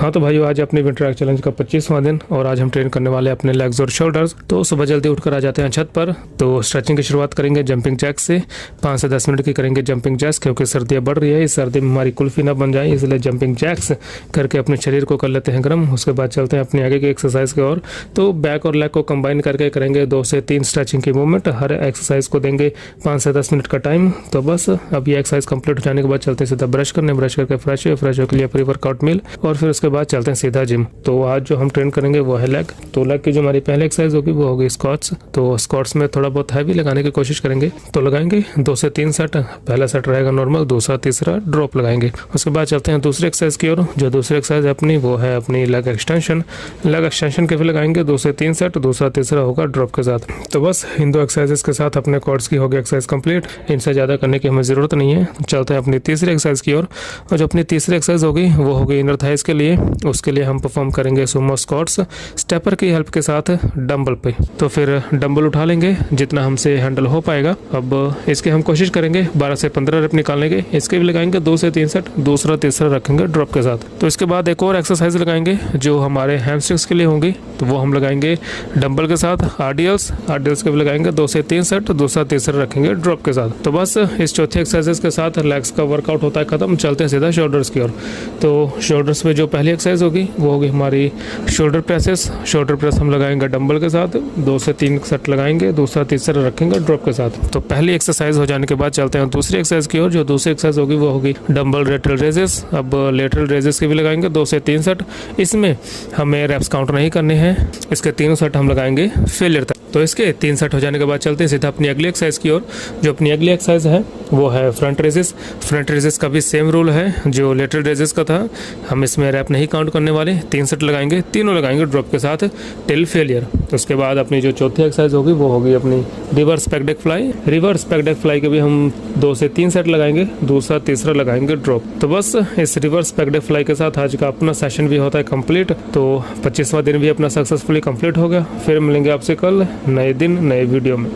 हाँ तो भाइयों, आज अपनी विंटर चैलेंज का 25वां दिन और आज हम ट्रेन करने वाले अपने लेग्स और शोल्डर्स। तो सुबह जल्दी उठकर आ जाते हैं छत पर। तो स्ट्रेचिंग की शुरुआत करेंगे जंपिंग जैक्स से। 5 से 10 मिनट की करेंगे जंपिंग जैक्स, क्योंकि सर्दियाँ बढ़ रही है। इस सर्दी में हमारी कुल्फी ना बन जाए, इसलिए जंपिंग जैक्स करके अपने शरीर को कर लेते हैं गर्म। उसके बाद चलते हैं अपनी आगे की एक्सरसाइज की ओर। तो बैक और लेग को कंबाइन करके करेंगे 2 से 3 स्ट्रेचिंग की मूवमेंट। हर एक्सरसाइज को देंगे 5 से 10 मिनट का टाइम। तो बस अब ये एक्सरसाइज कंप्लीट हो जाने के बाद चलते हैं सीधा ब्रश करने। ब्रश करके फ्रेश होकर लिए प्री वर्कआउट मील और फिर उसके बाद चलते हैं सीधा जिम। तो आज जो हम ट्रेन करेंगे वो है लेग। तो लेग की जो हमारी पहली एक्सरसाइज होगी वो होगी स्क्वाट्स। तो स्क्वाट्स में थोड़ा बहुत हैवी लगाने की कोशिश करेंगे। तो लगाएंगे 2 से 3 सेट। पहला सेट रहेगा नॉर्मल, दूसरा तीसरा ड्रॉप लगाएंगे। उसके बाद चलते हैं दूसरी एक्सरसाइज की ओर। जो दूसरी एक्सरसाइज है अपनी वो है अपनी लेग एक्सटेंशन। लेग एक्सटेंशन के भी लगाएंगे 2 से 3 सेट, दूसरा तीसरा होगा ड्रॉप के साथ। तो बस इन 2 एक्सरसाइजेस के साथ अपने क्वाड्स की होगी एक्सरसाइज कंप्लीट। इनसे ज़्यादा करने की हमें ज़रूरत नहीं है। चलते हैं अपनी तीसरी एक्सरसाइज की ओर। और जो अपनी तीसरी एक्सरसाइज होगी वो होगी इनर थाइज के लिए। उसके लिए हम परफॉर्म करेंगे सुमो स्क्वाट्स स्टेपर की हेल्प के साथ डंबल पे। तो फिर डंबल उठा लेंगे जितना हमसे हैंडल हो पाएगा। अब इसके हम कोशिश करेंगे 12 से 15 रेप निकालने के। इसके भी लगाएंगे 2 से 3 सेट, दूसरा तीसरा रखेंगे ड्रॉप के साथ। तो इसके बाद एक और एक्सरसाइज लगाएंगे जो हमारे हैमस्ट्रिंग्स के लिए होंगी। तो वो हम लगाएंगे डंबल के साथ आरडीएल्स के भी लगाएंगे 2 से 3 सेट, दूसरा तीसरा रखेंगे ड्रॉप के साथ। तो बस इस चौथी एक्सरसाइज के साथ लेग्स का वर्कआउट होता है खत्म। चलते हैं सीधा शोल्डर्स की ओर। तो शोल्डर्स में जो पहली एक्सरसाइज होगी वो होगी हमारी शोल्डर प्रेसेस। शोल्डर प्रेस हम लगाएंगे डंबल के साथ, 2 से 3 सेट लगाएंगे, दूसरा तीसरा रखेंगे ड्रॉप के साथ। तो पहली एक्सरसाइज हो जाने के बाद चलते हैं दूसरी एक्सरसाइज की ओर। जो दूसरी एक्सरसाइज होगी वो होगी डंबल लेटरल रेजेस। अब लेटरल रेजेस के भी लगाएंगे 2 से 3 सेट। इसमें हमें रेप्स काउंट नहीं करने हैं। इसके तीनों सेट हम लगाएंगे फेलियर तक। तो इसके 3 सेट हो जाने के बाद चलते हैं सीधा अपनी अगली एक्सरसाइज की ओर। जो अपनी अगली एक्सरसाइज है वो है फ्रंट रेजेस। फ्रंट रेजेस का भी सेम रूल है जो लेटरल रेजेस का था। हम इसमें रैप नहीं काउंट करने वाले। 3 सेट लगाएंगे, तीनों लगाएंगे ड्रॉप के साथ टिल फेलियर। तो उसके बाद अपनी जो चौथी एक्सरसाइज होगी वो होगी अपनी रिवर्स पैकडक फ्लाई। रिवर्स पैकडक फ्लाई के भी हम 2 से 3 सेट लगाएंगे, दूसरा तीसरा लगाएंगे ड्रॉप। तो बस इस रिवर्स पैकडक फ्लाई के साथ आज का अपना सेशन भी होता है कंप्लीट। तो 25वां दिन भी अपना सक्सेसफुली कंप्लीट हो गया। फिर मिलेंगे आपसे कल नए दिन नए वीडियो में।